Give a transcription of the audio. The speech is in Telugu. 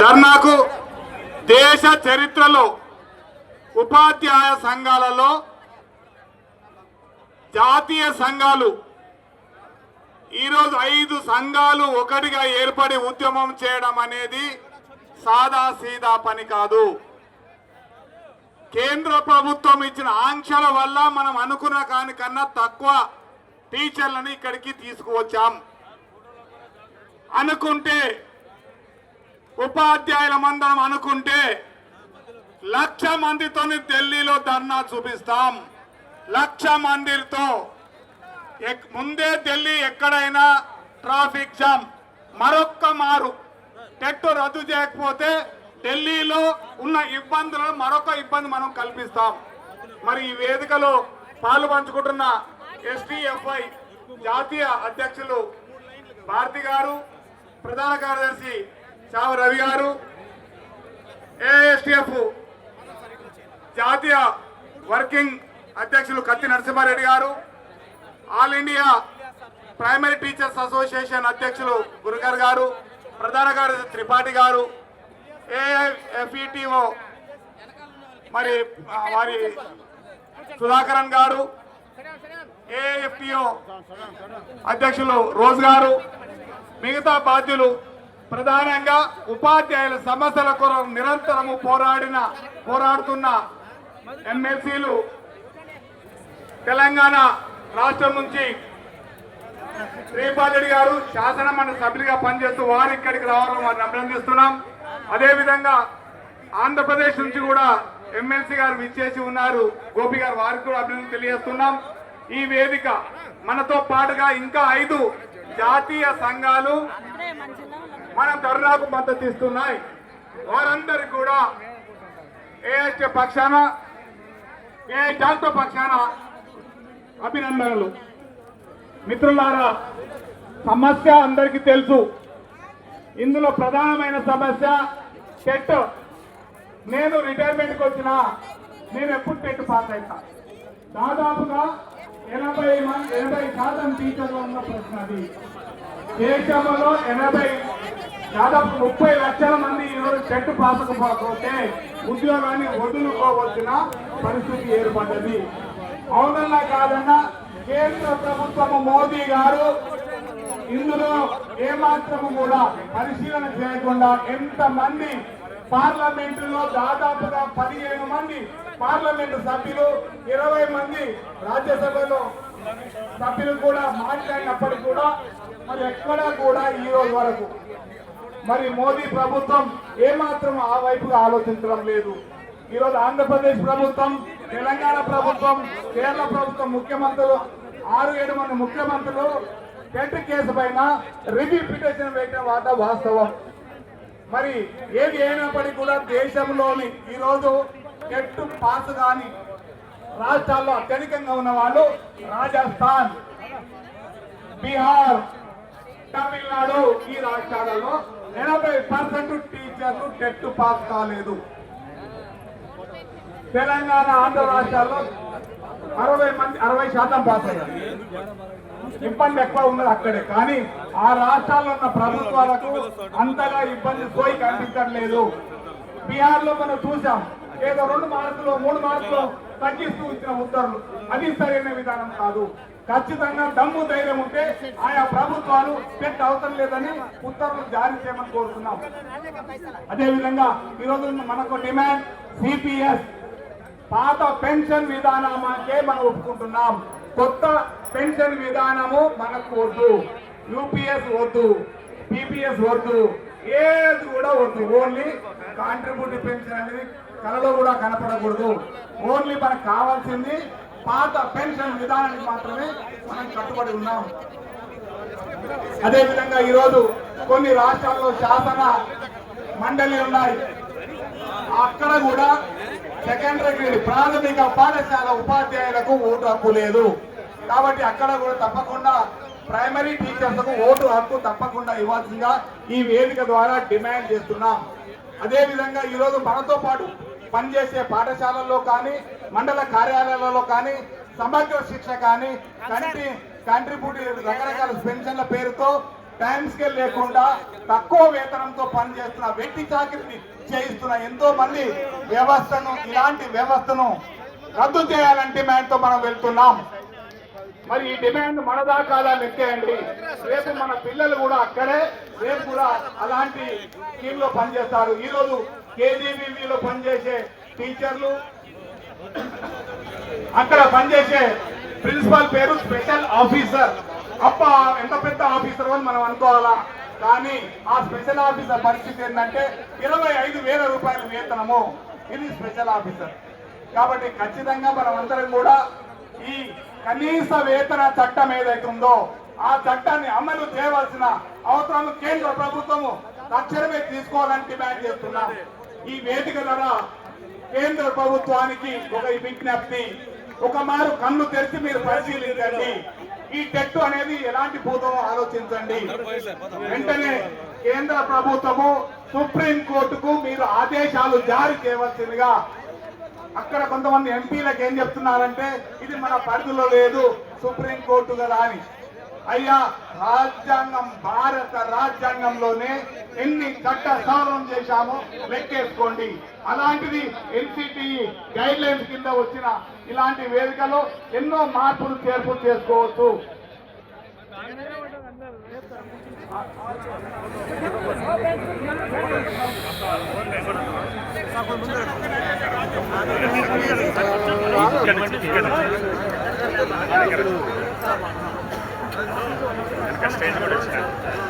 ధర్నాకు దేశ చరిత్రలో ఉపాధ్యాయ సంఘాలలో జాతీయ సంఘాలు ఈరోజు 5 సంఘాలు ఒకటిగా ఏర్పడి ఉద్యమం చేయడం అనేది సాదా సీదా పని కాదు. కేంద్ర ప్రభుత్వం ఇచ్చిన ఆంక్షల వల్ల మనం అనుకున్న దానికన్నా తక్కువ టీచర్లను ఇక్కడికి తీసుకువచ్చాం. అనుకుంటే ఉపాధ్యాయుల మందరం అనుకుంటే 1,00,000 మందితో ఢిల్లీలో ధర్నా చూపిస్తాం. 1,00,000 మందితో ముందే ఢిల్లీ ఎక్కడైనా ట్రాఫిక్ జామ్ మరొక్క మారు టెట్ రద్దు చేయకపోతే ఢిల్లీలో ఉన్న ఇబ్బందులను మరొక ఇబ్బంది మనం కల్పిస్తాం. మరి ఈ వేదికలో పాలు పంచుకుంటున్న ఎస్టీఎఫ్ఐ జాతీయ అధ్యక్షులు భారతి గారు, ప్రధాన కార్యదర్శి చావ రవి గారు, ఏఎస్టీఎఫ్ జాతీయ వర్కింగ్ అధ్యక్షులు కత్తి నరసింహారెడ్డి గారు, all India primary teachers association అధ్యక్షులు గురుగారు గారు, ప్రధాన కార్యదర్శి త్రిపాఠి గారు, ఏఎఫ్ఈటిఓ మరి వారి సుధాకరన్ గారు, ఏఎఫ్టిఓ అధ్యక్షులు రోజ్ గారు, మిగతా బాధ్యులు, ప్రధానంగా ఉపాధ్యాయుల సమస్యల కొరకు నిరంతరము పోరాడుతున్న ఎమ్మెల్సీలు, తెలంగాణ రాష్ట్రం నుంచి శ్రీపాల్ గారు శాసనమండలి సభ్యులుగా పనిచేస్తూ వారు ఇక్కడికి రావడం వారిని అభినందిస్తున్నాం. అదేవిధంగా ఆంధ్రప్రదేశ్ నుంచి కూడా ఎమ్మెల్సీ గారు విచ్చేసి ఉన్నారు, గోపి గారు, వారికి కూడా అభినందన తెలియజేస్తున్నాం. ఈ వేదిక మనతో పాటుగా ఇంకా 5 జాతీయ సంఘాలు మన ధర్నాకు మద్దతు ఇస్తున్నాయి. వారందరికీ కూడా ఏఎస్టీ పక్షాన జాతీయ పక్షాన అభినందనలు. మిత్రులారా, సమస్య అందరికీ తెలుసు. ఇందులో ప్రధానమైన సమస్య టెట్. నేను రిటైర్మెంట్కి వచ్చిన నేను ఎప్పుడు టెట్ పాస్ అవుతా. దాదాపుగా 80% టీచర్లు ఉన్న ప్రశ్న అది. దేశంలో దాదాపు 30 లక్షల మంది ఈరోజు టెట్ పాస్ కాకపోతే ఉద్యోగాన్ని వదులుకోవలసిన పరిస్థితి ఏర్పడ్డది. అవునన్నా కాదన్నా కేంద్ర ప్రభుత్వము మోదీ గారు ఇందులో ఏమాత్రము కూడా పరిశీలన చేయకుండా ఎంతమంది పార్లమెంటులో దాదాపుగా 15 మంది పార్లమెంటు సభ్యులు, 20 మంది రాజ్యసభలో సభ్యులు కూడా మాట్లాడినప్పటికీ కూడా మరి ఎక్కడా కూడా ఈ రోజు వరకు మరి మోదీ ప్రభుత్వం ఏమాత్రం ఆ వైపుగా ఆలోచించడం లేదు. ఈరోజు ఆంధ్రప్రదేశ్ ప్రభుత్వం, తెలంగాణ ప్రభుత్వం, కేరళ ప్రభుత్వం ముఖ్యమంత్రులు 6-7 మంది ముఖ్యమంత్రులు టెట్ కేసు పైన రివ్యూ పిటిషన్ వేయడం వాట వాస్తవం. మరి ఏది అయినప్పటికీ కూడా దేశంలోని ఈరోజు టెట్ పాస్ కాని రాష్ట్రాల్లో అత్యధికంగా ఉన్న వాళ్ళు రాజస్థాన్, బీహార్, తమిళనాడు, ఈ రాష్ట్రాలలో 80% టీచర్లు టెట్ పాస్ కాలేదు. తెలంగాణ, ఆంధ్ర రాష్ట్రాల్లో 60% పాస్ అయ్యారు. ఇబ్బంది ఎక్కువ ఉన్నది అక్కడే. కానీ ఆ రాష్ట్రాల్లో ఉన్న ప్రభుత్వాలకు అంతగా ఇబ్బంది పోయి కనిపించట్లేదు. బీహార్ లో మనం చూసాం, ఏదో 2 మార్కులు 3 మార్కులు తగ్గిస్తూ ఇచ్చిన ఉత్తర్వులు, అది సరైన విధానం కాదు. ఖచ్చితంగా దమ్ము ధైర్యం ఉంటే ఆయా ప్రభుత్వాలు టెట్ అవసరం లేదని ఉత్తర్వులు జారీ చేయమని కోరుతున్నాం. అదేవిధంగా ఈరోజు మనకు డిమాండ్ సిపిఎస్, పాత పెన్షన్ విధానానికే మనం ఒప్పుకుంటున్నాం. కొత్త పెన్షన్ విధానము మనకు వద్దు. యూపీఎస్ వద్దు, పీపీఎస్ వద్దు, ఏది కూడా వద్దు. ఓన్లీ కాంట్రిబ్యూటివ్ పెన్షన్ అనేది కళలో కూడా కనపడకూడదు. ఓన్లీ మనకు కావాల్సింది పాత పెన్షన్ విధానానికి మాత్రమే మనం కట్టుబడి ఉన్నాం. అదేవిధంగా ఈరోజు కొన్ని రాష్ట్రాల్లో శాసన మండలి ఉన్నాయి. అక్కడ కూడా సెకండరీ ప్రాథమిక పాఠశాల ఉపాధ్యాయులకు ఓటు హక్కు లేదు. కాబట్టి అక్కడ కూడా తప్పకుండా ప్రైమరీ టీచర్లకు ఓటు హక్కు తప్పకుండా ఇవ్వాల్సిందిగా ఈ వేదిక ద్వారా డిమాండ్ చేస్తున్నాం. అదేవిధంగా ఈరోజు మనతో పాటు పనిచేసే పాఠశాలల్లో కానీ, మండల కార్యాలయాలలో కానీ, సమగ్ర శిక్ష కానీ, కంట్రిబ్యూటివ్ రకరకాల పెన్షన్ల పేరుతో టైం స్కేల్ లేకుండా తక్కువ వేతనంతో పనిచేస్తున్న వెట్టి చాకిరిని చేయిస్తున్న ఎంతో మంది ఇలాంటి వ్యవస్థను రద్దు చేయాలని డిమాండ్ తో మనం వెళ్తున్నాం. మరి ఈ డిమాండ్ మన దాకా లెక్కేయండి. రేపు మన పిల్లలు కూడా అక్కడే రేపు కూడా అలాంటి స్కీమ్ లో పనిచేస్తారు. ఈ రోజు కేజీబీవీలో పనిచేసే టీచర్లు, అక్కడ పనిచేసే ప్రిన్సిపల్ పేరు స్పెషల్ ఆఫీసర్. అప్ప ఎంత పెద్ద ఆఫీసర్ అని మనం అనుకోవాలా. కానీ ఆ స్పెషల్ ఆఫీసర్ పరిస్థితి ఏంటంటే 25,000 రూపాయల వేతనము. ఇది స్పెషల్ ఆఫీసర్. కాబట్టి ఖచ్చితంగా మనం అందరం కూడా ఈ కనీస వేతన చట్టం ఏదైతే ఉందో ఆ చట్టాన్ని అమలు చేయవలసిన అవసరం కేంద్ర ప్రభుత్వము తక్షణమే తీసుకోవాలని డిమాండ్ చేస్తున్నాం. ఈ వేదిక ద్వారా కేంద్ర ప్రభుత్వానికి ఒక విజ్ఞప్తి, ఒక మారు కన్ను తెరిచి మీరు పరిశీలించండి. ఈ టెట్ అనేది ఎలాంటి భూతమో ఆలోచించండి. వెంటనే కేంద్ర ప్రభుత్వము సుప్రీం కోర్టుకు మీరు ఆదేశాలు జారీ చేయవలసిందిగా. అక్కడ కొంతమంది ఎంపీలకు ఏం చెప్తున్నారంటే ఇది మన పరిధిలో లేదు, సుప్రీం కోర్టు కదా అని. అయ్యా, రాజ్యాంగం, భారత రాజ్యాంగంలోనే ఎన్ని చట్ట సవరణ చేశామో లెక్కేసుకోండి. అలాంటిది ఎన్సిటి గైడ్ లైన్స్ కింద వచ్చిన ఇలాంటి వేదికలో ఎన్నో మార్పులు చేర్పులు చేసుకోవచ్చు. స్టేజ్ కూడా వచ్చిన